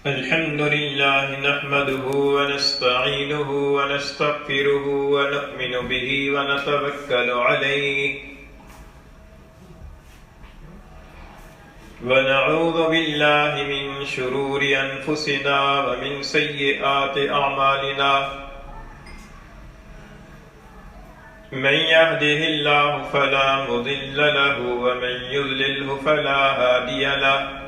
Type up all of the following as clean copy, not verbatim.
الحمد لله نحمده ونستعينه ونستغفره ونؤمن به ونتوكل عليه ونعوذ بالله من شرور أنفسنا ومن سيئات أعمالنا من يهده الله فلا مضل له ومن يضلله فلا هادي له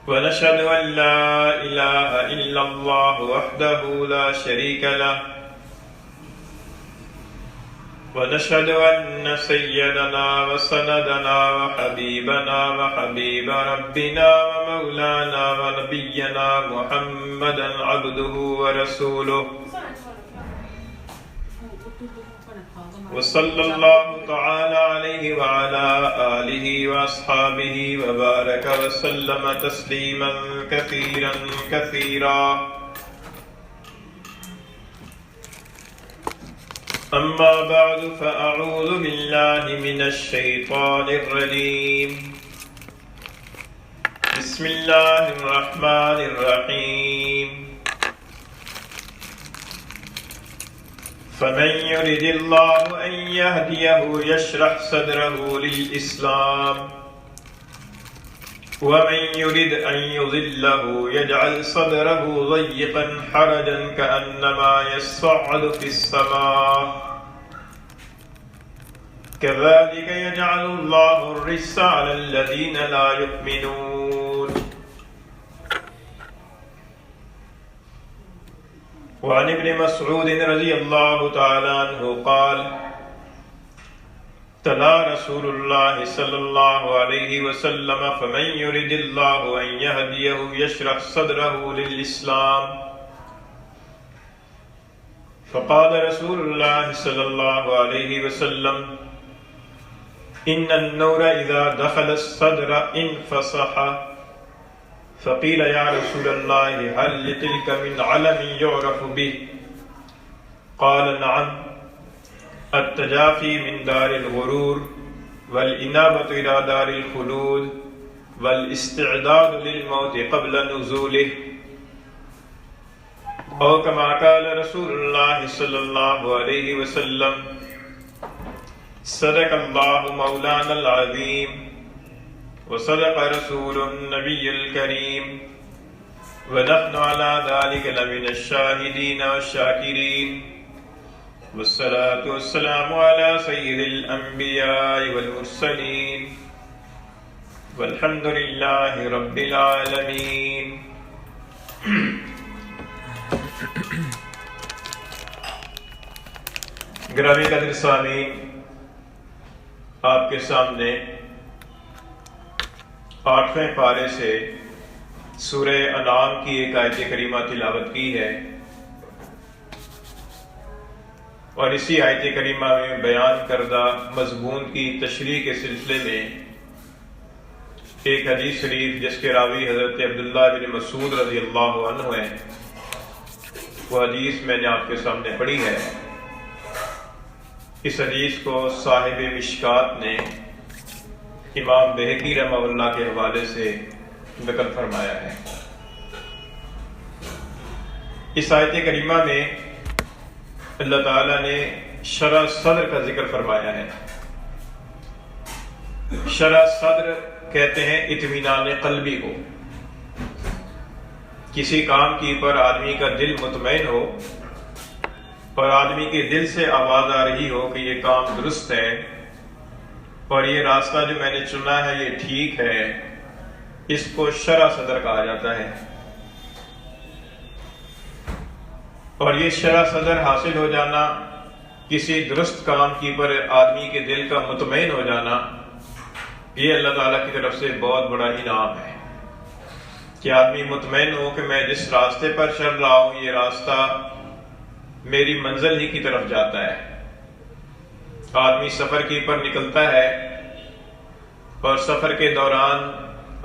ونشهد أن لا إله إلا الله وحده لا شريك له ونشهد أن سيدنا وسندنا وحبيبنا وحبيب ربنا ومولانا ونبينا محمدا عبده ورسوله وصلى الله تعالى عليه وعلى آله وأصحابه وبارك وسلم تسليما كثيرا كثيرا أما بعد فأعوذ بالله من الشيطان الرجيم بسم الله الرحمن الرحيم فمن يرد الله أن يهديه يشرح صدره للإسلام ومن يرد أن يضله يجعل صدره ضيقا حرجا كأنما يصعد في السماء كذلك يجعل الله الرجس على الذين لا يؤمنون وعن ابن مسعود رضي الله تعالى عنه قال تلا رسول الله صلى الله عليه وسلم فمن يرد الله أن يهديه يشرح صدره للإسلام فقال رسول الله صلى الله عليه وسلم إن النور إذا دخل الصدر انفسح فقيل يا رسول الله هل لتلك من علم يعرف به قال نعم التجافي من دار الغرور والإنابة إلى دار الخلود والاستعداد للموت قبل نزوله أو كما قال رسول الله صلى الله عليه وسلم صدق الله مولانا العظيم وصدق رسول النبي الكريم ونحن على ذلك لمن الشاهدين والشاكرين والصلاة والسلام على سيد الأنبياء والمرسلين والحمد لله رب العالمين گرامی قدر سامعین، آپ کے سامنے 8ویں پارے سے سورہ انعام کی ایک آیت کریمہ تلاوت کی ہے، اور اسی آیت کریمہ میں بیان کردہ مضمون کی تشریح کے سلسلے میں ایک حدیث شریف جس کے راوی حضرت عبداللہ بن مسعود رضی اللہ عنہ ہے، وہ حدیث میں نے آپ کے سامنے پڑھی ہے۔ اس حدیث کو صاحب مشکات نے امام بہقی رحمہ اللہ کے حوالے سے نقل فرمایا ہے۔ اس آیت کریمہ میں اللہ تعالیٰ نے شرح صدر کا ذکر فرمایا ہے۔ شرح صدر کہتے ہیں اطمینان قلبی کو، کسی کام کی پر آدمی کا دل مطمئن ہو اور آدمی کے دل سے آواز آ رہی ہو کہ یہ کام درست ہے اور یہ راستہ جو میں نے چنا ہے یہ ٹھیک ہے، اس کو شرح صدر کہا جاتا ہے۔ اور یہ شرح صدر حاصل ہو جانا، کسی درست کام کی پر آدمی کے دل کا مطمئن ہو جانا، یہ اللہ تعالیٰ کی طرف سے بہت بڑا انعام ہے کہ آدمی مطمئن ہو کہ میں جس راستے پر چل رہا ہوں یہ راستہ میری منزل ہی کی طرف جاتا ہے۔ آدمی سفر کی پر نکلتا ہے اور سفر کے دوران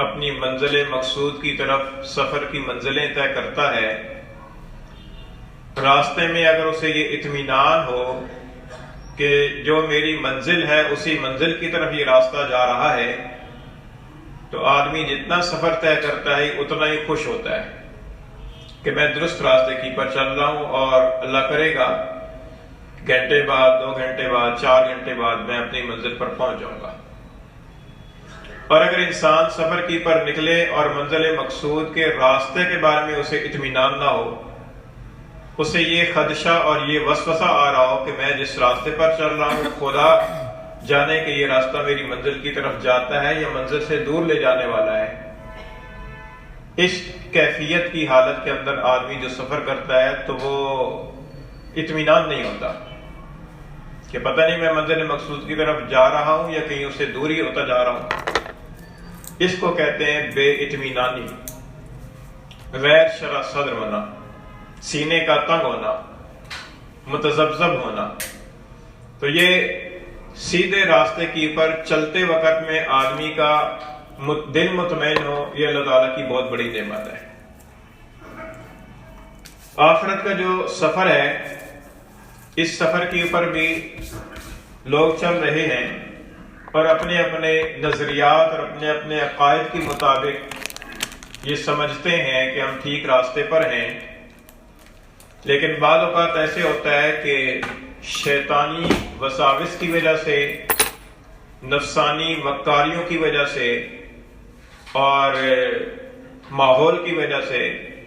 اپنی منزل مقصود کی طرف سفر کی منزلیں طے کرتا ہے۔ راستے میں اگر اسے یہ اطمینان ہو کہ جو میری منزل ہے اسی منزل کی طرف یہ راستہ جا رہا ہے تو آدمی جتنا سفر طے کرتا ہے اتنا ہی خوش ہوتا ہے کہ میں درست راستے کی پر چل رہا ہوں، اور اللہ کرے گا گھنٹے بعد، 2 گھنٹے بعد، 4 گھنٹے بعد میں اپنی منزل پر پہنچ جاؤں گا۔ اور اگر انسان سفر کی پر نکلے اور منزل مقصود کے راستے کے بارے میں اسے اطمینان نہ ہو، اسے یہ خدشہ اور یہ وسوسہ آ رہا ہو کہ میں جس راستے پر چل رہا ہوں خدا جانے کہ یہ راستہ میری منزل کی طرف جاتا ہے یا منزل سے دور لے جانے والا ہے، اس کیفیت کی حالت کے اندر آدمی جو سفر کرتا ہے تو وہ اطمینان نہیں ہوتا کہ پتہ نہیں میں منزل مقصود کی طرف جا رہا ہوں یا کہیں اس سے دور ہی ہوتا جا رہا ہوں۔ اس کو کہتے ہیں بے اطمینانی، غیر شرح صدر ہونا، سینے کا تنگ ہونا، متذبذب ہونا۔ تو یہ سیدھے راستے کی پر چلتے وقت میں آدمی کا دل مطمئن ہو، یہ اللہ تعالیٰ کی بہت بڑی نعمت ہے۔ آخرت کا جو سفر ہے، اس سفر کے اوپر بھی لوگ چل رہے ہیں اور اپنے اپنے نظریات اور اپنے اپنے عقائد کے مطابق یہ سمجھتے ہیں کہ ہم ٹھیک راستے پر ہیں، لیکن بعض اوقات ایسے ہوتا ہے کہ شیطانی وساوس کی وجہ سے، نفسانی مکاریوں کی وجہ سے اور ماحول کی وجہ سے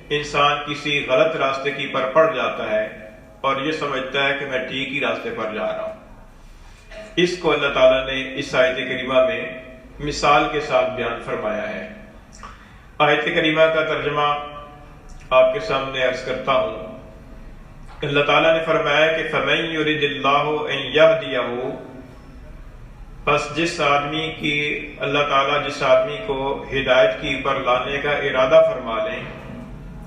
انسان کسی غلط راستے کی پر پڑ جاتا ہے اور یہ سمجھتا ہے کہ میں ٹھیک ہی راستے پر جا رہا ہوں۔ اس کو اللہ تعالیٰ نے اس آیت کریمہ میں مثال کے ساتھ بیان فرمایا ہے۔ آیت کریمہ کا ترجمہ آپ کے سامنے عرض کرتا ہوں۔ اللہ تعالیٰ نے فرمایا کہ فَمَن يُرِدِ اللَّهُ أَن يَهْدِيَهُ، پس جس آدمی کی اللہ تعالیٰ جس آدمی کو ہدایت کی پر لانے کا ارادہ فرما لیں،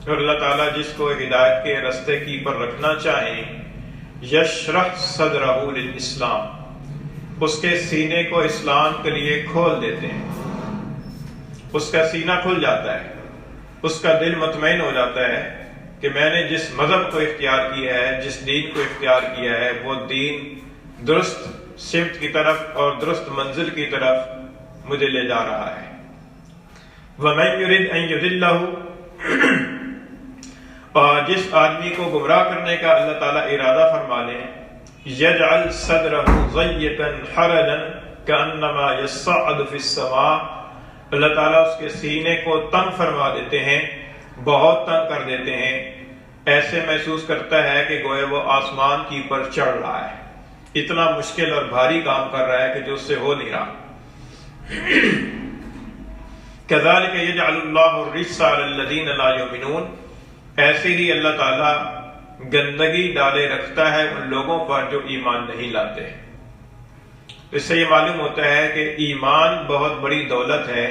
اور اللہ تعالیٰ جس کو ہدایت کے رستے کی پر رکھنا چاہیں، یشرح صدرہ للاسلام، اس کے سینے کو اسلام کے لیے کھول دیتے ہیں، اس کا سینہ کھل جاتا ہے، اس کا دل مطمئن ہو جاتا ہے کہ میں نے جس مذہب کو اختیار کیا ہے، جس دین کو اختیار کیا ہے، وہ دین درست سمت کی طرف اور درست منزل کی طرف مجھے لے جا رہا ہے۔ وَمَن يُرِدْ أَن يُضِلَّهُ، اور جس آدمی کو گمراہ کرنے کا اللہ تعالیٰ ارادہ فرما لے، يَجْعَلْ صَدْرَهُ ضَيِّقًا حَرَجًا كَأَنَّمَا يَصَّعَّدُ فِي السَّمَاءِ، اللہ تعالیٰ اس کے سینے کو تنگ فرما دیتے ہیں، بہت تنگ کر دیتے ہیں، ایسے محسوس کرتا ہے کہ گویا وہ آسمان کی پر چڑھ رہا ہے، اتنا مشکل اور بھاری کام کر رہا ہے کہ جو اس سے ہو نہیں رہا۔ كَذَلِكَ يَجْعَلُ اللَّهُ الرِّجْسَ عَلَى الَّذِينَ لَا يُؤْمِنُونَ، ایسے ہی اللہ تعالیٰ گندگی ڈالے رکھتا ہے ان لوگوں پر جو ایمان نہیں لاتے۔ اس سے یہ معلوم ہوتا ہے کہ ایمان بہت بڑی دولت ہے۔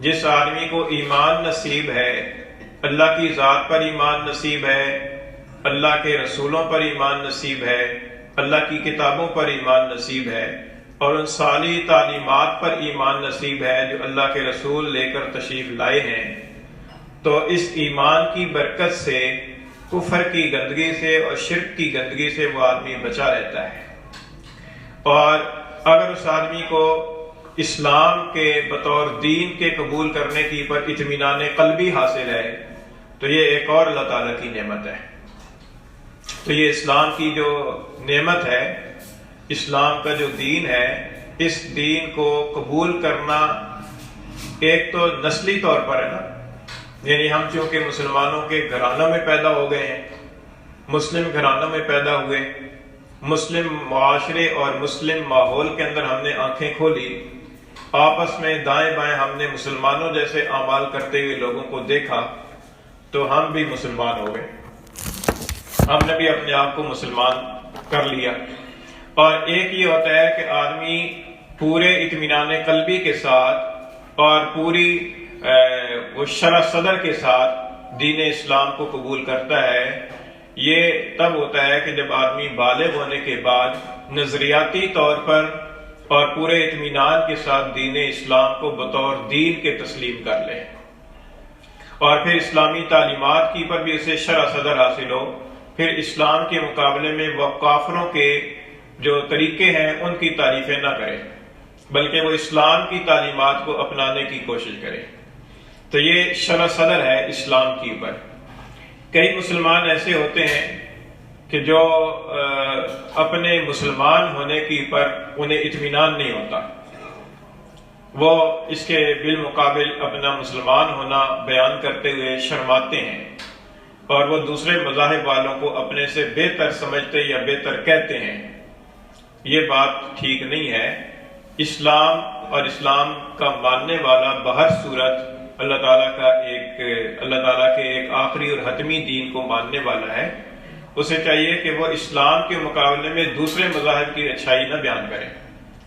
جس آدمی کو ایمان نصیب ہے، اللہ کی ذات پر ایمان نصیب ہے، اللہ کے رسولوں پر ایمان نصیب ہے، اللہ کی کتابوں پر ایمان نصیب ہے، اور ان صالح تعلیمات پر ایمان نصیب ہے جو اللہ کے رسول لے کر تشریف لائے ہیں، تو اس ایمان کی برکت سے کفر کی گندگی سے اور شرک کی گندگی سے وہ آدمی بچا رہتا ہے۔ اور اگر اس آدمی کو اسلام کے بطور دین کے قبول کرنے کی پر اطمینان قلبی حاصل ہے تو یہ ایک اور اللہ تعالیٰ کی نعمت ہے۔ تو یہ اسلام کی جو نعمت ہے، اسلام کا جو دین ہے، اس دین کو قبول کرنا ایک تو نسلی طور پر ہے نا، یعنی ہم چونکہ مسلمانوں کے گھرانوں میں پیدا ہو گئے ہیں، مسلم گھرانوں میں پیدا ہوئے، مسلم معاشرے اور مسلم ماحول کے اندر ہم نے آنکھیں کھولی، آپس میں دائیں بائیں ہم نے مسلمانوں جیسے اعمال کرتے ہوئے لوگوں کو دیکھا تو ہم بھی مسلمان ہو گئے، ہم نے بھی اپنے آپ کو مسلمان کر لیا۔ اور ایک یہ ہوتا ہے کہ آدمی پورے اطمینان قلبی کے ساتھ اور پوری وہ شرح صدر کے ساتھ دین اسلام کو قبول کرتا ہے۔ یہ تب ہوتا ہے کہ جب آدمی بالغ ہونے کے بعد نظریاتی طور پر اور پورے اطمینان کے ساتھ دین اسلام کو بطور دین کے تسلیم کر لے، اور پھر اسلامی تعلیمات کی پر بھی اسے شرح صدر حاصل ہو، پھر اسلام کے مقابلے میں وہ کافروں کے جو طریقے ہیں ان کی تعریفیں نہ کرے، بلکہ وہ اسلام کی تعلیمات کو اپنانے کی کوشش کرے۔ تو یہ شرح صدر ہے اسلام کے اوپر۔ کئی مسلمان ایسے ہوتے ہیں کہ جو اپنے مسلمان ہونے کے اوپر انہیں اطمینان نہیں ہوتا، وہ اس کے بالمقابل اپنا مسلمان ہونا بیان کرتے ہوئے شرماتے ہیں، اور وہ دوسرے مذاہب والوں کو اپنے سے بہتر سمجھتے یا بہتر کہتے ہیں۔ یہ بات ٹھیک نہیں ہے۔ اسلام اور اسلام کا ماننے والا بہر صورت اللہ تعالیٰ کے ایک آخری اور حتمی دین کو ماننے والا ہے۔ اسے چاہیے کہ وہ اسلام کے مقابلے میں دوسرے مذاہب کی اچھائی نہ بیان کرے،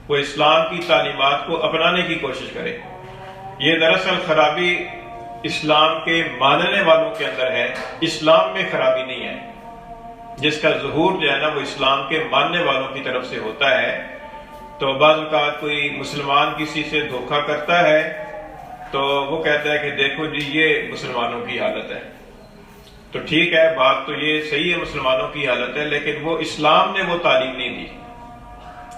وہ اسلام کی تعلیمات کو اپنانے کی کوشش کرے۔ یہ دراصل خرابی اسلام کے ماننے والوں کے اندر ہے، اسلام میں خرابی نہیں ہے۔ جس کا ظہور جو ہے نا وہ اسلام کے ماننے والوں کی طرف سے ہوتا ہے۔ تو بعض اوقات کوئی مسلمان کسی سے دھوکہ کرتا ہے تو وہ کہتا ہے کہ دیکھو جی یہ مسلمانوں کی حالت ہے۔ تو ٹھیک ہے، بات تو یہ صحیح ہے، مسلمانوں کی حالت ہے، لیکن وہ اسلام نے وہ تعلیم نہیں دی۔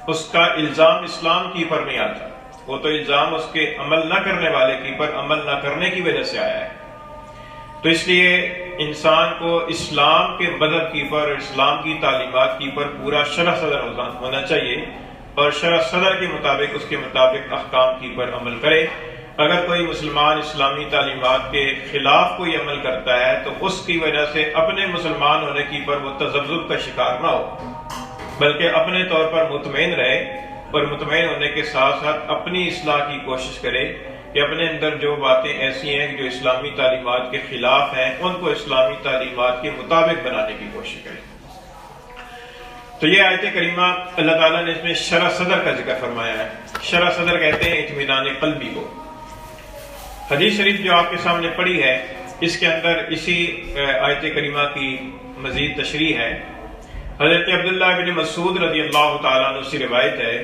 اس کا الزام اسلام کی پر نہیں آتا، وہ تو الزام اس کے عمل نہ کرنے والے کی پر عمل نہ کرنے کی وجہ سے آیا ہے۔ تو اس لیے انسان کو اسلام کے مذہب کی پر، اسلام کی تعلیمات کی پر پورا شرح صدر ہونا چاہیے، اور شرح صدر کے مطابق اس کے مطابق احکام کی پر عمل کرے۔ اگر کوئی مسلمان اسلامی تعلیمات کے خلاف کوئی عمل کرتا ہے تو اس کی وجہ سے اپنے مسلمان ہونے کی پر وہ تذبذب کا شکار نہ ہو، بلکہ اپنے طور پر مطمئن رہے، اور مطمئن ہونے کے ساتھ ساتھ اپنی اصلاح کی کوشش کرے کہ اپنے اندر جو باتیں ایسی ہیں جو اسلامی تعلیمات کے خلاف ہیں ان کو اسلامی تعلیمات کے مطابق بنانے کی کوشش کرے۔ تو یہ آیت کریمہ اللہ تعالیٰ نے اس میں شرح صدر کا ذکر فرمایا ہے۔ شرح صدر کہتے ہیں اطمینان قلبی کو۔ حدیث شریف جو آپ کے سامنے پڑھی ہے اس کے اندر اسی آیت کریمہ کی مزید تشریح ہے۔ حضرت عبداللہ بن مسعود رضی اللہ تعالیٰ عنہ سے روایت ہے،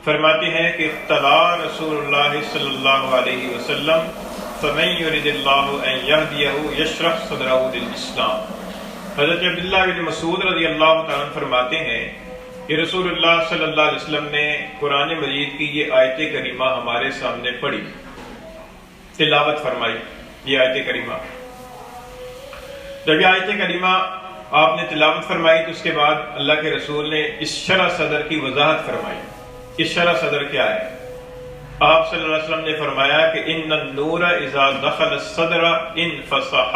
فرماتے ہیں کہ طلع رسول اللہ صلی اللہ علیہ وسلم فمن یرد اللہ ان یہدیہ یشرح صدرہ للاسلام۔ حضرت عبداللہ بن مسعود رضی اللہ تعالیٰ عنہ فرماتے ہیں کہ رسول اللہ صلی اللہ علیہ وسلم نے قرآن مجید کی یہ آیت کریمہ ہمارے سامنے پڑھی، تلاوت فرمائی یہ آیت کریمہ۔ جب یہ آیت کریمہ آپ نے تلاوت فرمائی تو اس کے بعد اللہ کے رسول نے اس شرح صدر کی وضاحت فرمائی۔ اس شرح صدر کیا ہے؟ آپ صلی اللہ علیہ وسلم نے فرمایا کہ ان النور اذا دخل الصدر انفسح،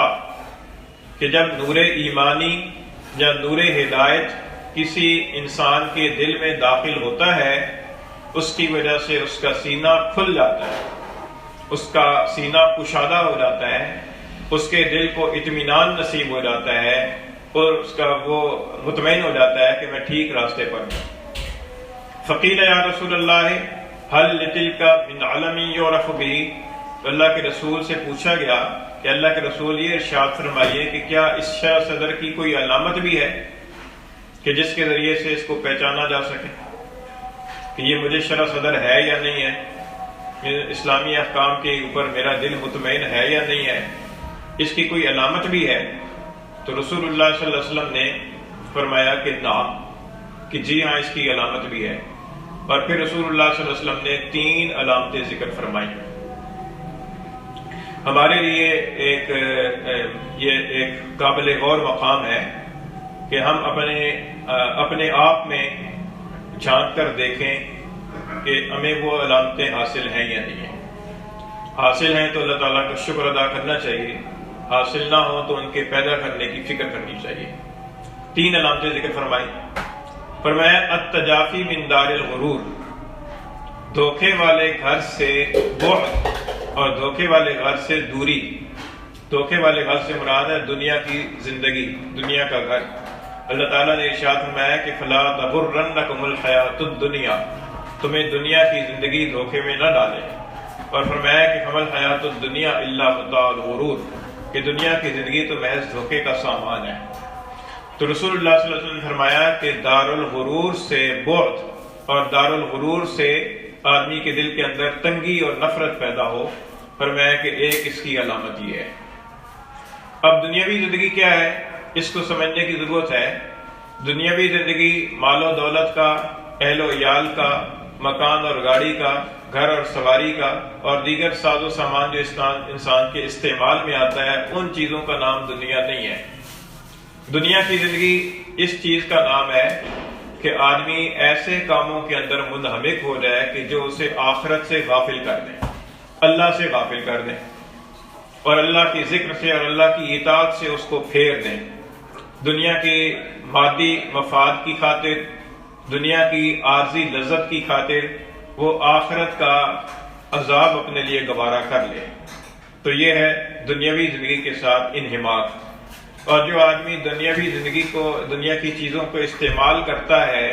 کہ جب نور ایمانی یا نور ہدایت کسی انسان کے دل میں داخل ہوتا ہے اس کی وجہ سے اس کا سینہ کھل جاتا ہے، اس کا سینہ کشادہ ہو جاتا ہے، اس کے دل کو اطمینان نصیب ہو جاتا ہے، اور اس کا وہ مطمئن ہو جاتا ہے کہ میں ٹھیک راستے پر ہوں۔ فقیل یا رسول اللہ هل لتلک من علم یعرف بہ، اللہ کے رسول سے پوچھا گیا کہ اللہ کے رسول یہ ارشاد فرمائیے کہ کیا اس شرح صدر کی کوئی علامت بھی ہے کہ جس کے ذریعے سے اس کو پہچانا جا سکے کہ یہ مجھے شرح صدر ہے یا نہیں ہے، اسلامی احکام کے اوپر میرا دل مطمئن ہے یا نہیں ہے، اس کی کوئی علامت بھی ہے؟ تو رسول اللہ صلی اللہ علیہ وسلم نے فرمایا کہ نعم، کہ جی ہاں اس کی علامت بھی ہے۔ اور پھر رسول اللہ صلی اللہ علیہ وسلم نے 3 علامتیں ذکر فرمائی۔ ہمارے لیے یہ ایک قابل غور مقام ہے کہ ہم اپنے آپ میں جھانک کر دیکھیں کہ ہمیں وہ علامتیں حاصل ہیں یا نہیں ہیں۔ حاصل ہیں تو اللہ تعالیٰ کا شکر ادا کرنا چاہیے، حاصل نہ ہو تو ان کے پیدا کرنے کی فکر کرنی چاہیے۔ 3 علامتیں ذکر فرمائی۔ فرمایا التجافی من دار الغرور، دھوکے والے گھر سے بعد اور دھوکے والے گھر سے دوری۔ دھوکے والے گھر سے مراد ہے دنیا کی زندگی، دنیا کا گھر۔ اللہ تعالیٰ نے ارشاد فرمایا کہ فلا تغرنکم الحیات الدنیا، تمہیں دنیا کی زندگی دھوکے میں نہ ڈالے۔ اور فرمایا کہ فما الحیات الدنیا الا متاع الغرور، کہ دنیا کی زندگی تو محض دھوکے کا سامان ہے۔ تو رسول اللہ صلی اللہ علیہ وسلم نے فرمایا کہ دار الغرور سے بعد اور دار الغرور سے آدمی کے دل کے اندر تنگی اور نفرت پیدا ہو، فرمایا کہ ایک اس کی علامت یہ ہے۔ اب دنیاوی زندگی کیا ہے اس کو سمجھنے کی ضرورت ہے۔ دنیاوی زندگی مال و دولت کا، اہل و عیال کا، مکان اور گاڑی کا، گھر اور سواری کا، اور دیگر ساز و سامان جو انسان کے استعمال میں آتا ہے، ان چیزوں کا نام دنیا نہیں ہے۔ دنیا کی زندگی اس چیز کا نام ہے کہ آدمی ایسے کاموں کے اندر منہمک ہو جائے کہ جو اسے آخرت سے غافل کر دیں، اللہ سے غافل کر دیں، اور اللہ کی ذکر سے اور اللہ کی اطاعت سے اس کو پھیر دیں۔ دنیا کی مادی مفاد کی خاطر، دنیا کی عارضی لذت کی خاطر وہ آخرت کا عذاب اپنے لیے گوارا کر لے، تو یہ ہے دنیاوی زندگی کے ساتھ انہماک۔ اور جو آدمی دنیاوی زندگی کو، دنیا کی چیزوں کو استعمال کرتا ہے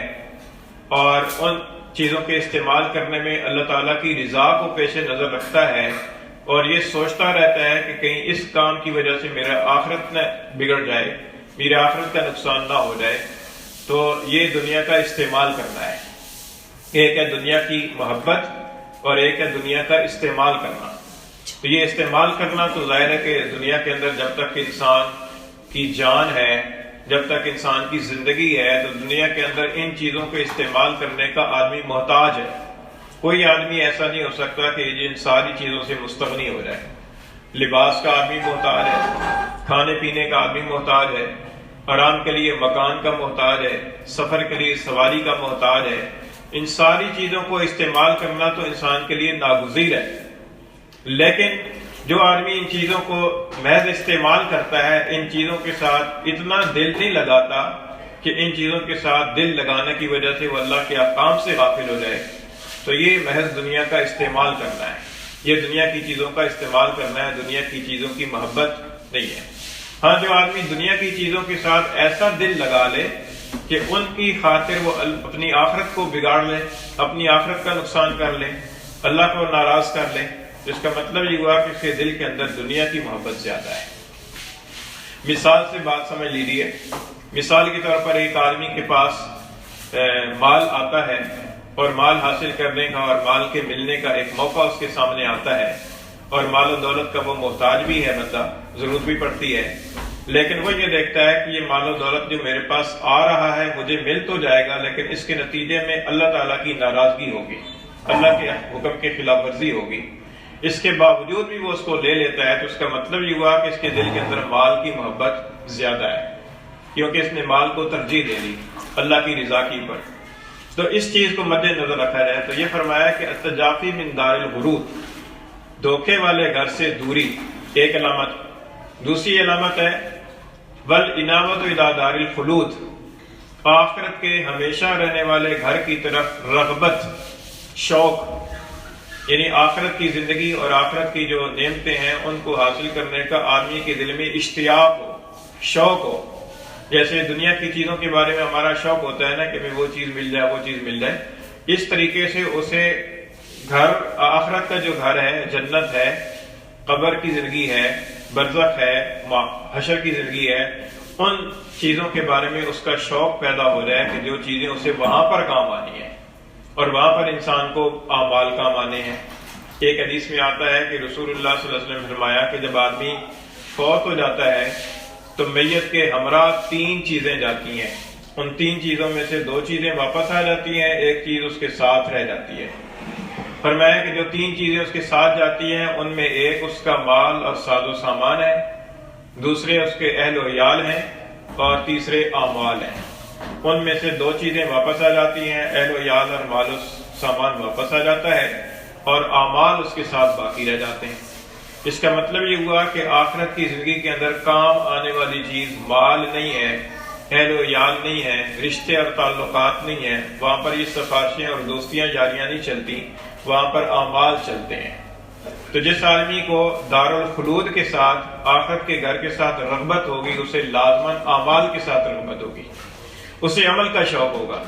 اور ان چیزوں کے استعمال کرنے میں اللہ تعالیٰ کی رضا کو پیش نظر رکھتا ہے اور یہ سوچتا رہتا ہے کہ کہیں اس کام کی وجہ سے میرا آخرت نہ بگڑ جائے، میرے آخرت کا نقصان نہ ہو جائے، تو یہ دنیا کا استعمال کرنا ہے۔ ایک ہے دنیا کی محبت اور ایک ہے دنیا کا استعمال کرنا۔ تو یہ استعمال کرنا تو ظاہر ہے کہ دنیا کے اندر جب تک انسان کی جان ہے، جب تک انسان کی زندگی ہے، تو دنیا کے اندر ان چیزوں کو استعمال کرنے کا آدمی محتاج ہے۔ کوئی آدمی ایسا نہیں ہو سکتا کہ ان ساری چیزوں سے مستغنی ہو جائے۔ لباس کا آدمی محتاج ہے، کھانے پینے کا آدمی محتاج ہے، آرام کے لیے مکان کا محتاج ہے، سفر کے لیے سواری کا محتاج ہے۔ ان ساری چیزوں کو استعمال کرنا تو انسان کے لیے ناگزیر ہے، لیکن جو آدمی ان چیزوں کو محض استعمال کرتا ہے، ان چیزوں کے ساتھ اتنا دل نہیں لگاتا کہ ان چیزوں کے ساتھ دل لگانے کی وجہ سے وہ اللہ کے احکام سے غافل ہو جائے، تو یہ محض دنیا کا استعمال کرنا ہے، یہ دنیا کی چیزوں کا استعمال کرنا ہے، دنیا کی چیزوں کی محبت نہیں ہے۔ ہاں، جو آدمی دنیا کی چیزوں کے ساتھ ایسا دل لگا لے کہ ان کی خاطر وہ اپنی آخرت کو بگاڑ لے، اپنی آخرت کا نقصان کر لے، اللہ کو ناراض کر لے، اس کا مطلب یہ ہوا کہ اس کے دل کے اندر دنیا کی محبت زیادہ ہے۔ مثال سے بات سمجھ لیجیے۔ مثال کے طور پر ایک آدمی کے پاس مال آتا ہے اور مال حاصل کرنے کا اور مال کے ملنے کا ایک موقع اس کے سامنے آتا ہے، اور مال و دولت کا وہ محتاج بھی ہے، بندہ ضرورت بھی پڑتی ہے، لیکن وہ یہ دیکھتا ہے کہ یہ مال و دولت جو میرے پاس آ رہا ہے مجھے مل تو جائے گا، لیکن اس کے نتیجے میں اللہ تعالیٰ کی ناراضگی ہوگی، اللہ کے حکم کی خلاف ورزی ہوگی۔ اس کے باوجود بھی وہ اس کو لے لیتا ہے، تو اس کا مطلب یہ ہوا کہ اس کے دل کے اندر مال کی محبت زیادہ ہے، کیونکہ اس نے مال کو ترجیح دے دی اللہ کی رضا کی پر۔ تو اس چیز کو مد نظر رکھا جائے تو یہ فرمایا کہ التجافی من دار الغرور، دھوکے والے گھر سے دوری ایک علامت۔ دوسری علامت ہے والانابۃ الی دار الخلود، آخرت کے ہمیشہ رہنے والے گھر کی طرف رغبت، شوق، یعنی آخرت کی زندگی اور آخرت کی جو نعمتیں ہیں ان کو حاصل کرنے کا آدمی کے دل میں اشتیاق ہو، شوق ہو۔ جیسے دنیا کی چیزوں کے بارے میں ہمارا شوق ہوتا ہے نا کہ وہ چیز مل جائے، وہ چیز مل جائے، اس طریقے سے اسے گھر، آخرت کا جو گھر ہے، جنت ہے، قبر کی زندگی ہے، برزخ ہے، حشر کی زندگی ہے، ان چیزوں کے بارے میں اس کا شوق پیدا ہو جائے کہ جو چیزیں اسے وہاں پر کام آنی ہیں اور وہاں پر انسان کو اعمال کام آنے ہیں۔ ایک حدیث میں آتا ہے کہ رسول اللہ صلی اللہ علیہ وسلم نے فرمایا کہ جب آدمی فوت ہو جاتا ہے تو میت کے ہمراہ 3 چیزیں جاتی ہیں، ان 3 چیزوں میں سے 2 چیزیں واپس آ جاتی ہیں، ایک چیز اس کے ساتھ رہ جاتی ہے۔ فرمایا کہ جو 3 چیزیں اس کے ساتھ جاتی ہیں ان میں ایک اس کا مال اور ساز و سامان ہے، دوسرے اس کے اہل و عیال ہیں، اور تیسرے اعمال ہیں۔ ان میں سے 2 چیزیں واپس آ جاتی ہیں، اہل و عیال اور مال و سامان واپس آ جاتا ہے، اور اعمال اس کے ساتھ باقی رہ جاتے ہیں۔ اس کا مطلب یہ ہوا کہ آخرت کی زندگی کے اندر کام آنے والی چیز مال نہیں ہے، اہل و عیال نہیں ہے، رشتے اور تعلقات نہیں ہیں، وہاں پر یہ سفارشیں اور دوستیاں جاریاں نہیں چلتی، وہاں پر اعمال چلتے ہیں۔ تو جس آدمی کو دار الخلود کے ساتھ، آخرت کے گھر کے ساتھ رغبت ہوگی، اسے لازماً اعمال کے ساتھ رغبت ہوگی، اسے عمل کا شوق ہوگا،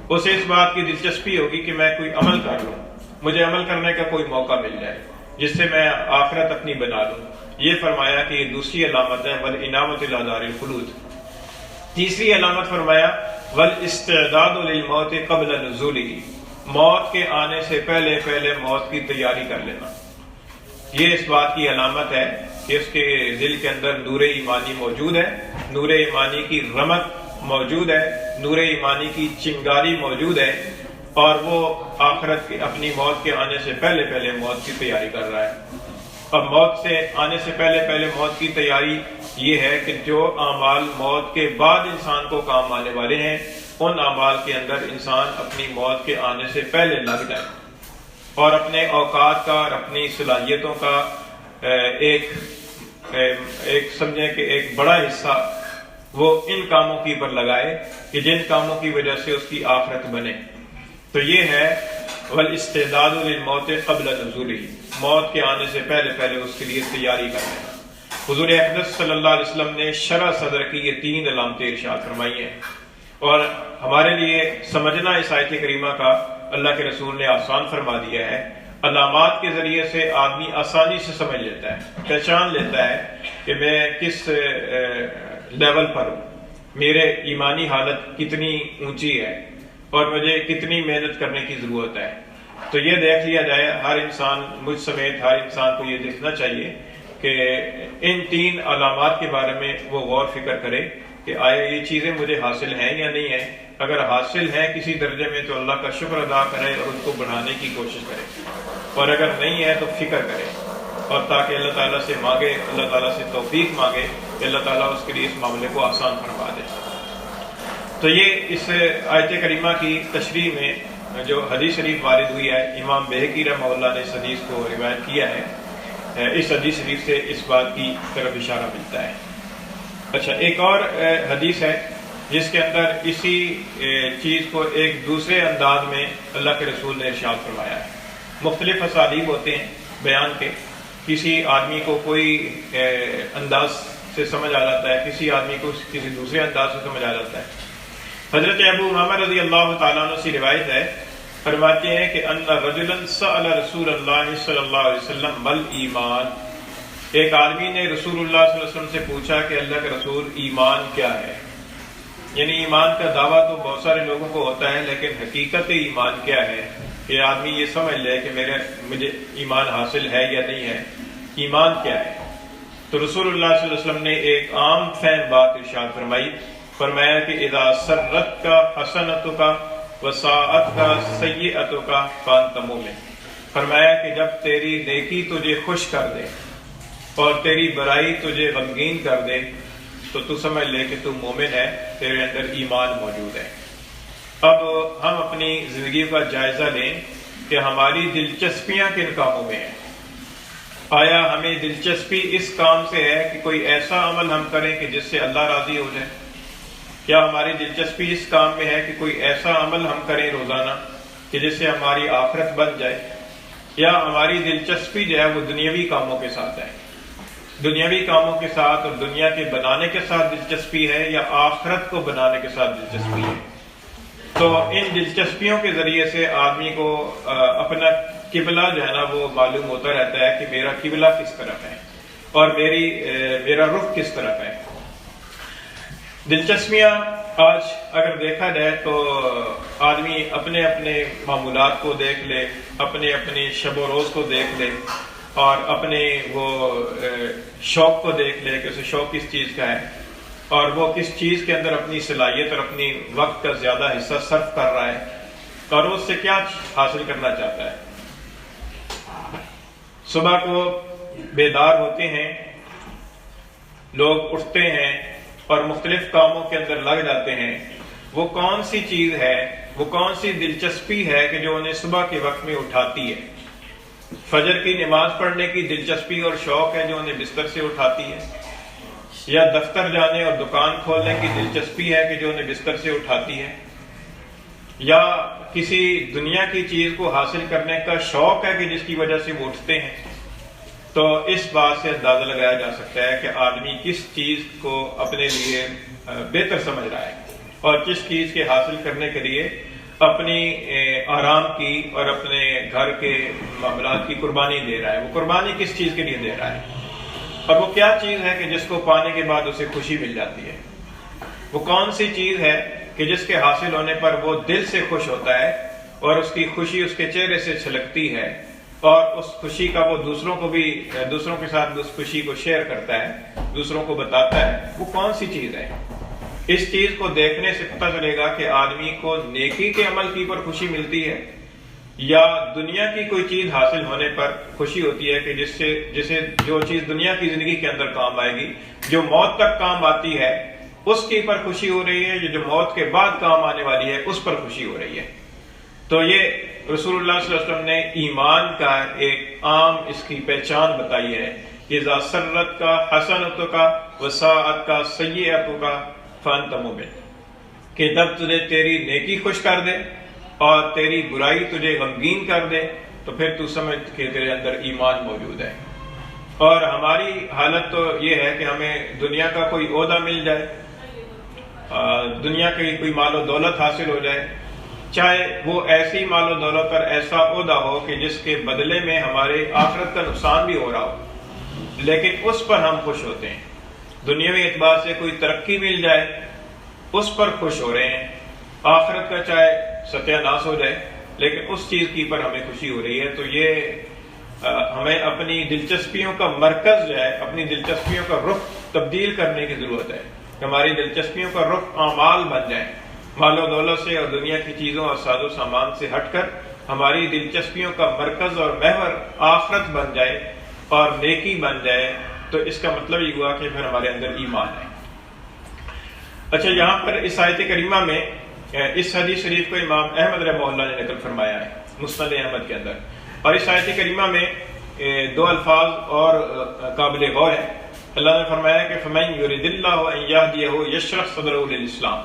اسے اس بات کی دلچسپی ہوگی کہ میں کوئی عمل کر لوں، مجھے عمل کرنے کا کوئی موقع مل جائے جس سے میں آخرت اپنی بنا لوں۔ یہ فرمایا کہ یہ دوسری علامت ہے والانابۃ الی دار الخلود۔ تیسری علامت فرمایا والاستعداد للموت قبل نزولہ، موت کے آنے سے پہلے پہلے موت کی تیاری کر لینا۔ یہ اس بات کی علامت ہے کہ اس کے دل کے اندر نور ایمانی موجود ہے، نور ایمانی کی رمق موجود ہے، نور ایمانی کی چنگاری موجود ہے، اور وہ آخرت کی اپنی موت کے آنے سے پہلے پہلے موت کی تیاری کر رہا ہے۔ اب موت سے آنے سے پہلے پہلے موت کی تیاری یہ ہے کہ جو اعمال موت کے بعد انسان کو کام آنے والے ہیں ان اعمال کے اندر انسان اپنی موت کے آنے سے پہلے لگ جائے اور اپنے اوقات کا اور اپنی صلاحیتوں کا ایک سمجھیں کہ ایک بڑا حصہ وہ ان کاموں کی پر لگائے کہ جن کاموں کی وجہ سے اس کی آخرت بنے۔ تو یہ ہے والاستعداد للموت قبل نزولہ، موت کے آنے سے پہلے پہلے اس کے لیے تیاری کر لینا۔ حضور اقدس صلی اللہ علیہ وسلم نے شرح صدر کی یہ 3 علامتیں ارشاد فرمائی ہیں، اور ہمارے لیے سمجھنا اس آیت کریمہ کا اللہ کے رسول نے آسان فرما دیا ہے۔ علامات کے ذریعے سے آدمی آسانی سے سمجھ لیتا ہے، پہچان لیتا ہے کہ میں کس لیول پر ہوں، میرے ایمانی حالت کتنی اونچی ہے اور مجھے کتنی محنت کرنے کی ضرورت ہے۔ تو یہ دیکھ لیا جائے، ہر انسان مجھ سمیت ہر انسان کو یہ دیکھنا چاہیے کہ ان 3 علامات کے بارے میں وہ غور فکر کرے کہ آیا یہ چیزیں مجھے حاصل ہیں یا نہیں ہیں۔ اگر حاصل ہیں کسی درجے میں تو اللہ کا شکر ادا کرے اور اس کو بڑھانے کی کوشش کرے، اور اگر نہیں ہے تو فکر کرے، اور تاکہ اللہ تعالیٰ سے مانگے، اللہ تعالیٰ سے توفیق مانگے کہ اللہ تعالیٰ اس کے لیے اس معاملے کو آسان فرما دے۔ تو یہ اس آیت کریمہ کی تشریح میں جو حدیث شریف وارد ہوئی ہے، امام بہقی رحمہ اللہ نے اس حدیث کو روایت کیا ہے، اس حدیث شریف سے اس بات کی طرف اشارہ ملتا ہے۔ اچھا، ایک اور حدیث ہے جس کے اندر اسی چیز کو ایک دوسرے انداز میں اللہ کے رسول نے ارشاد فرمایا ہے۔ مختلف اسالیب ہوتے ہیں بیان کے، کسی آدمی کو کوئی انداز سے سمجھ آ جاتا ہے، کسی آدمی کو کسی دوسرے انداز سے سمجھ آ جاتا ہے۔ حضرت ابو امامہ رضی اللہ تعالیٰ عنہ سے روایت ہے، فرماتے ہیں کہ ان رجلا سأل رسول اللہ صلی اللہ علیہ وسلم مل ایمان، ایک آدمی نے رسول اللہ صلی اللہ علیہ وسلم سے پوچھا کہ اللہ کے رسول ایمان کیا ہے؟ یعنی ایمان کا دعویٰ تو بہت سارے لوگوں کو ہوتا ہے، لیکن حقیقت ایمان کیا ہے کہ آدمی یہ سمجھ لے کہ مجھے ایمان حاصل ہے یا نہیں ہے، ایمان کیا ہے؟ تو رسول اللہ صلی اللہ علیہ وسلم نے ایک عام فہم بات ارشاد فرمایا کہ اذا سرت کا حسنتک وساعت کا سیئتک فانت مومن، فرمایا کہ جب تیری نیکی تجھے خوش کر دے اور تیری برائی تجھے غمگین کر دے تو تو سمجھ لے کہ تو مومن ہے، تیرے اندر ایمان موجود ہے۔ اب ہم اپنی زندگی کا جائزہ لیں کہ ہماری دلچسپیاں کن کاموں میں ہیں۔ آیا ہمیں دلچسپی اس کام سے ہے کہ کوئی ایسا عمل ہم کریں کہ جس سے اللہ راضی ہو جائے؟ کیا ہماری دلچسپی اس کام میں ہے کہ کوئی ایسا عمل ہم کریں روزانہ کہ جس سے ہماری آخرت بن جائے؟ یا ہماری دلچسپی جو ہے وہ دنیاوی کاموں کے ساتھ ہے، دنیاوی کاموں کے ساتھ اور دنیا کے بنانے کے ساتھ دلچسپی ہے، یا آخرت کو بنانے کے ساتھ دلچسپی ہے؟ تو ان دلچسپیوں کے ذریعے سے آدمی کو اپنا قبلہ جو ہے نا وہ معلوم ہوتا رہتا ہے کہ میرا قبلہ کس طرف ہے اور میرا رخ کس طرف ہے۔ دلچسپیاں آج اگر دیکھا جائے تو آدمی اپنے اپنے معمولات کو دیکھ لے، اپنے اپنے شب و روز کو دیکھ لے، اور اپنے وہ شوق کو دیکھ لے کہ اسے شوق کس چیز کا ہے اور وہ کس چیز کے اندر اپنی صلاحیت اور اپنی وقت کا زیادہ حصہ صرف کر رہا ہے اور اس سے کیا حاصل کرنا چاہتا ہے۔ صبح کو بیدار ہوتے ہیں لوگ، اٹھتے ہیں اور مختلف کاموں کے اندر لگ جاتے ہیں۔ وہ کون سی چیز ہے، وہ کون سی دلچسپی ہے کہ جو انہیں صبح کے وقت میں اٹھاتی ہے؟ فجر کی نماز پڑھنے کی دلچسپی اور شوق ہے جو انہیں بستر سے اٹھاتی ہے، یا دفتر جانے اور دکان کھولنے کی دلچسپی ہے کہ جو انہیں بستر سے اٹھاتی ہے، یا کسی دنیا کی چیز کو حاصل کرنے کا شوق ہے کہ جس کی وجہ سے وہ اٹھتے ہیں۔ تو اس بات سے اندازہ لگایا جا سکتا ہے کہ آدمی کس چیز کو اپنے لیے بہتر سمجھ رہا ہے اور کس چیز کے حاصل کرنے کے لیے اپنی آرام کی اور اپنے گھر کے معاملات کی قربانی دے رہا ہے۔ وہ قربانی کس چیز کے لیے دے رہا ہے اور وہ کیا چیز ہے کہ جس کو پانے کے بعد اسے خوشی مل جاتی ہے؟ وہ کون سی چیز ہے کہ جس کے حاصل ہونے پر وہ دل سے خوش ہوتا ہے اور اس کی خوشی اس کے چہرے سے چھلکتی ہے اور اس خوشی کا وہ دوسروں کے ساتھ اس خوشی کو شیئر کرتا ہے، دوسروں کو بتاتا ہے؟ وہ کون سی چیز ہے؟ اس چیز کو دیکھنے سے پتہ چلے گا کہ آدمی کو نیکی کے عمل کی پر خوشی ملتی ہے یا دنیا کی کوئی چیز حاصل ہونے پر خوشی ہوتی ہے کہ جسے جو چیز دنیا کی زندگی کے اندر کام آئے گی، جو موت تک کام آتی ہے اس کی پر خوشی ہو رہی ہے، جو موت کے بعد کام آنے والی ہے اس پر خوشی ہو رہی ہے۔ تو یہ رسول اللہ صلی اللہ علیہ وسلم نے ایمان کا ایک عام اس کی پہچان بتائی ہے کہ اذا سرت کا حسنت کا وساعت کا سیئت کا فانت مومن، کہ جب تجھے تیری نیکی خوش کر دے اور تیری برائی تجھے غمگین کر دے تو پھر تو سمجھ کہ تیرے اندر ایمان موجود ہے۔ اور ہماری حالت تو یہ ہے کہ ہمیں دنیا کا کوئی عہدہ مل جائے، دنیا کی کوئی مال و دولت حاصل ہو جائے، چاہے وہ ایسی مال و دولت اور ایسا عہدہ ہو کہ جس کے بدلے میں ہمارے آخرت کا نقصان بھی ہو رہا ہو، لیکن اس پر ہم خوش ہوتے ہیں۔ دنیاوی اعتبار سے کوئی ترقی مل جائے اس پر خوش ہو رہے ہیں، آخرت کا چاہے ستیہ ناش ہو جائے لیکن اس چیز کی پر ہمیں خوشی ہو رہی ہے۔ تو یہ ہمیں اپنی دلچسپیوں کا مرکز جو ہے، اپنی دلچسپیوں کا رخ تبدیل کرنے کی ضرورت ہے کہ ہماری دلچسپیوں کا رخ اعمال بن جائے، مال و دولت سے اور دنیا کی چیزوں اور ساز و سامان سے ہٹ کر ہماری دلچسپیوں کا مرکز اور محور آخرت بن جائے اور نیکی بن جائے۔ تو اس کا مطلب یہ ہوا کہ پھر ہمارے اندر ایمان ہے۔ اچھا، یہاں پر اس آیت کریمہ میں اس حدیث شریف کو امام احمد رحمہ اللہ نے نقل فرمایا ہے مسند احمد کے اندر، اور اس آیت کریمہ میں دو الفاظ اور قابل غور ہیں۔ اللہ نے فرمایا کہ فَمَن يُرِدِ اللَّهُ أَن يَهْدِيَهُ يَشْرَحْ صَدْرَهُ لِلْإِسْلَامِ،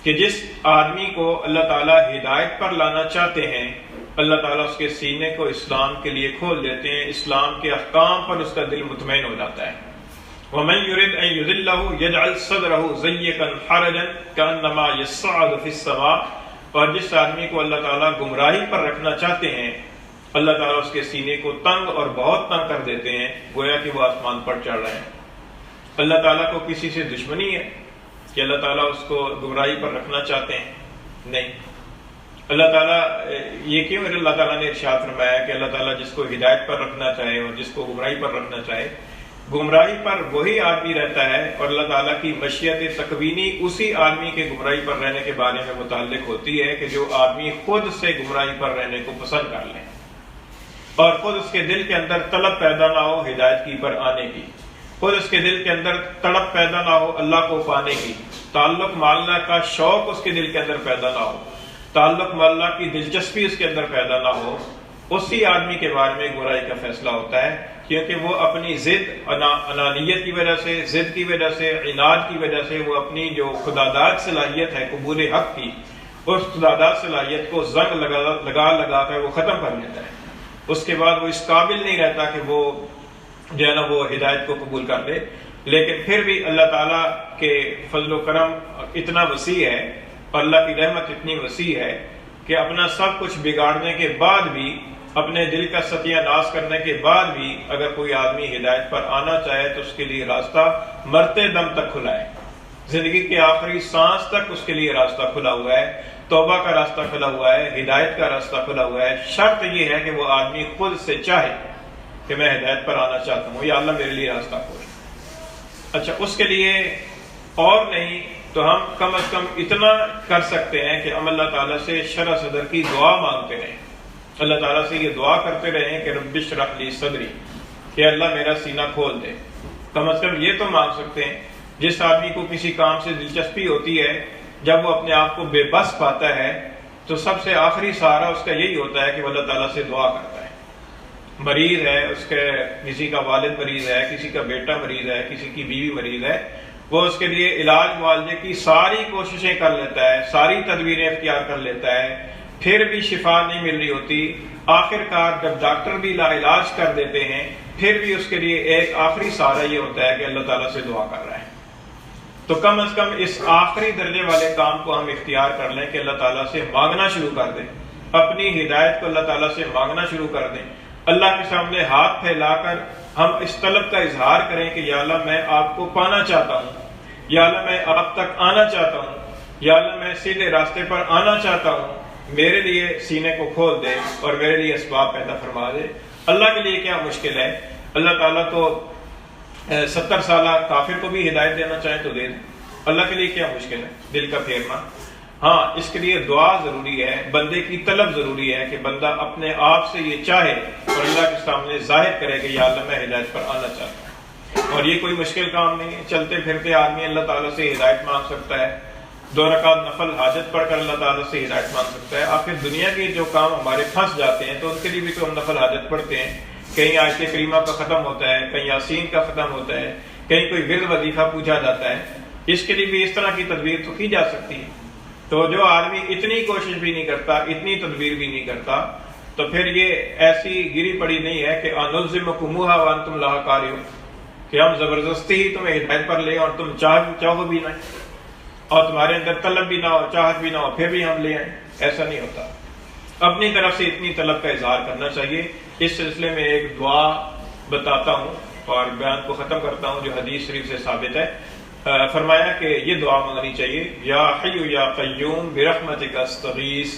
کہ جس آدمی کو اللہ تعالیٰ ہدایت پر لانا چاہتے ہیں اللہ تعالیٰ اس کے سینے کو اسلام کے لیے کھول دیتے ہیں، اسلام کے احکام پر اس کا دل مطمئن ہو جاتا ہے۔ وَمَن يُرِدْ أَن يُضِلَّهُ يَجْعَلْ صَدْرَهُ ضَيِّقًا حَرَجًا كَأَنَّمَا يَصَّعَّدُ فِي السَّمَاءِ، اور جس آدمی کو اللہ تعالیٰ گمراہی پر رکھنا چاہتے ہیں اللہ تعالیٰ اس کے سینے کو تنگ اور بہت تنگ کر دیتے ہیں، گویا کہ وہ آسمان پر چڑھ رہے ہیں۔ اللہ تعالیٰ کو کسی سے دشمنی ہے کہ اللہ تعالیٰ اس کو گمراہی پر رکھنا چاہتے ہیں؟ نہیں۔ اللہ تعالیٰ یہ کیوں اللہ تعالیٰ نے ارشاد فرمایا کہ اللہ تعالیٰ جس کو ہدایت پر رکھنا چاہے اور جس کو گمراہی پر رکھنا چاہے، گمراہی پر وہی آدمی رہتا ہے اور اللہ تعالیٰ کی مشیت تکوینی اسی آدمی کے گمراہی پر رہنے کے بارے میں متعلق ہوتی ہے کہ جو آدمی خود سے گمراہی پر رہنے کو پسند کر لے اور خود اس کے دل کے اندر طلب پیدا نہ ہو ہدایت کی پر آنے کی، خود اس کے دل کے اندر تڑپ پیدا نہ ہو اللہ کو پانے کی، تعلق ماللہ کا شوق اس کے دل کے اندر پیدا نہ ہو، تعلق ماللہ کی دلچسپی اس کے اندر پیدا نہ ہو، اسی آدمی کے بارے میں گمراہی کا فیصلہ ہوتا ہے، کیونکہ وہ اپنی ضد انانیت کی وجہ سے، ضد کی وجہ سے، عناد کی وجہ سے وہ اپنی جو خداداد صلاحیت ہے قبول حق کی، اس خداداد صلاحیت کو زنگ لگا کر وہ ختم کر لیتا ہے۔ اس کے بعد وہ اس قابل نہیں رہتا کہ وہ جو ہے نا وہ ہدایت کو قبول کر لے، لیکن پھر بھی اللہ تعالیٰ کے فضل و کرم اتنا وسیع ہے اور اللہ کی رحمت اتنی وسیع ہے کہ اپنا سب کچھ بگاڑنے کے بعد بھی، اپنے دل کا ستیہ ناش کرنے کے بعد بھی اگر کوئی آدمی ہدایت پر آنا چاہے تو اس کے لیے راستہ مرتے دم تک کھلا ہے، زندگی کے آخری سانس تک اس کے لیے راستہ کھلا ہوا ہے، توبہ کا راستہ کھلا ہوا ہے، ہدایت کا راستہ کھلا ہوا ہے۔ شرط یہ ہے کہ وہ آدمی خود سے چاہے کہ میں ہدایت پر آنا چاہتا ہوں، یا اللہ میرے لیے راستہ کھول۔ اچھا، اس کے لیے اور نہیں تو ہم کم از کم اتنا کر سکتے ہیں کہ ہم اللہ تعالیٰ سے شرح صدر کی دعا مانگتے رہیں، اللہ تعالیٰ سے یہ دعا کرتے رہیں کہ رب اشرح لی صدری، کہ اللہ میرا سینہ کھول دے۔ کم از کم یہ تو مانگ سکتے ہیں۔ جس آدمی کو کسی کام سے دلچسپی ہوتی ہے، جب وہ اپنے آپ کو بے بس پاتا ہے تو سب سے آخری سہارا اس کا یہی ہوتا ہے کہ وہ اللہ تعالیٰ سے دعا کرتا ہے۔ مریض ہے، اس کے کسی کا والد مریض ہے، کسی کا بیٹا مریض ہے، کسی کی بیوی مریض ہے، وہ اس کے لیے علاج معالجے کی ساری کوششیں کر لیتا ہے، ساری تدبیریں اختیار کر لیتا ہے، پھر بھی شفا نہیں مل رہی ہوتی۔ آخر کار جب ڈاکٹر بھی لا علاج کر دیتے ہیں پھر بھی اس کے لیے ایک آخری سہارا یہ ہوتا ہے کہ اللہ تعالیٰ سے دعا کر رہا ہے۔ تو کم از کم اس آخری درجے والے کام کو ہم اختیار کر لیں کہ اللہ تعالیٰ سے مانگنا شروع کر دیں، اپنی ہدایت کو اللہ تعالیٰ سے مانگنا شروع کر دیں، اللہ کے سامنے ہاتھ پھیلا کر ہم اس طلب کا اظہار کریں کہ یا اللہ میں آپ کو پانا چاہتا ہوں، یا اللہ میں آپ تک آنا چاہتا ہوں، یا اللہ میں سیدھے راستے پر آنا چاہتا ہوں، میرے لیے سینے کو کھول دے اور میرے لیے اسباب پیدا فرما دے۔ اللہ کے لیے کیا مشکل ہے؟ اللہ تعالیٰ تو 70 سالہ کافر کو بھی ہدایت دینا چاہے تو دے دے، اللہ کے لیے کیا مشکل ہے دل کا پھیرنا؟ ہاں اس کے لیے دعا ضروری ہے، بندے کی طلب ضروری ہے کہ بندہ اپنے آپ سے یہ چاہے اور اللہ کے سامنے ظاہر کرے کہ یا اللہ میں ہدایت پر آنا چاہتا ہوں۔ اور یہ کوئی مشکل کام نہیں ہے، چلتے پھرتے آدمی اللہ تعالیٰ سے ہدایت مانگ سکتا ہے، 2 رکعت نفل حاجت پڑھ کر اللہ تعالیٰ سے ہدایت مانگ سکتا ہے۔ آخر دنیا کے جو کام ہمارے پھنس جاتے ہیں تو ان کے لیے بھی تو ہم نفل حاجت پڑھتے ہیں، کہیں آیت کریمہ کا ختم ہوتا ہے، کہیں یاسین کا ختم ہوتا ہے، کہیں کوئی ورد وظیفہ پوچھا جاتا ہے، اس کے لیے بھی اس طرح کی تدبیر تو کی جا سکتی ہے۔ تو جو آدمی اتنی کوشش بھی نہیں کرتا، اتنی تدبیر بھی نہیں کرتا، تو پھر یہ ایسی گری پڑی نہیں ہے کہ انلزمکموہا وانتم لہا کارہون، کہ ہم زبردستی ہی تمہیں ہدایت پر لیں اور تم چاہو بھی نہیں، اور تمہارے اندر طلب بھی نہ ہو، چاہت بھی نہ ہو، پھر بھی ہم لے آئیں۔ ایسا نہیں ہوتا، اپنی طرف سے اتنی طلب کا اظہار کرنا چاہیے۔ اس سلسلے میں ایک دعا بتاتا ہوں اور بیان کو ختم کرتا ہوں جو حدیث شریف سے ثابت ہے۔ فرمایا کہ یہ دعا مانگنی چاہیے، یا حی یا قیوم برحمتک استغیث،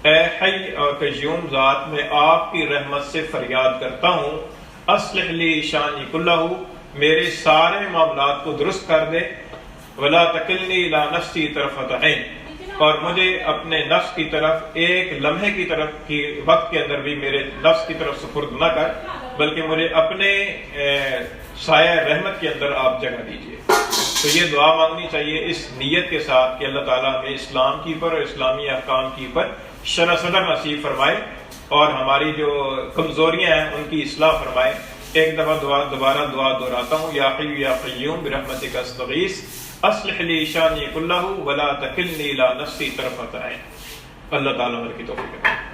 اے حی اور قیوم ذات میں آپ کی رحمت سے فریاد کرتا ہوں، اصلح لی شانی کلہ، میرے سارے معاملات کو درست کر دے، ولا تکلنی الی نفسی طرفۃ عین، اور مجھے اپنے نفس کی طرف ایک لمحے کی طرف کی وقت کے اندر بھی میرے نفس کی طرف سپرد نہ کر، بلکہ مجھے اپنے سایہ رحمت کے اندر آپ جگہ دیجیے۔ تو یہ دعا مانگنی چاہیے اس نیت کے ساتھ کہ اللہ تعالیٰ ہمیں اسلام کی پر اور اسلامی احکام کی پر شرح صدر نصیب فرمائے اور ہماری جو کمزوریاں ہیں ان کی اصلاح فرمائے۔ ایک دفعہ دوبارہ دعا دہراتا ہوں، یا حی یا قیوم برحمتک استغیث اصلح لی شانی کلہ ولا تکلنی الی نفسی طرفۃ عین۔ اللہ تعالیٰ ہماری توفیق کرے۔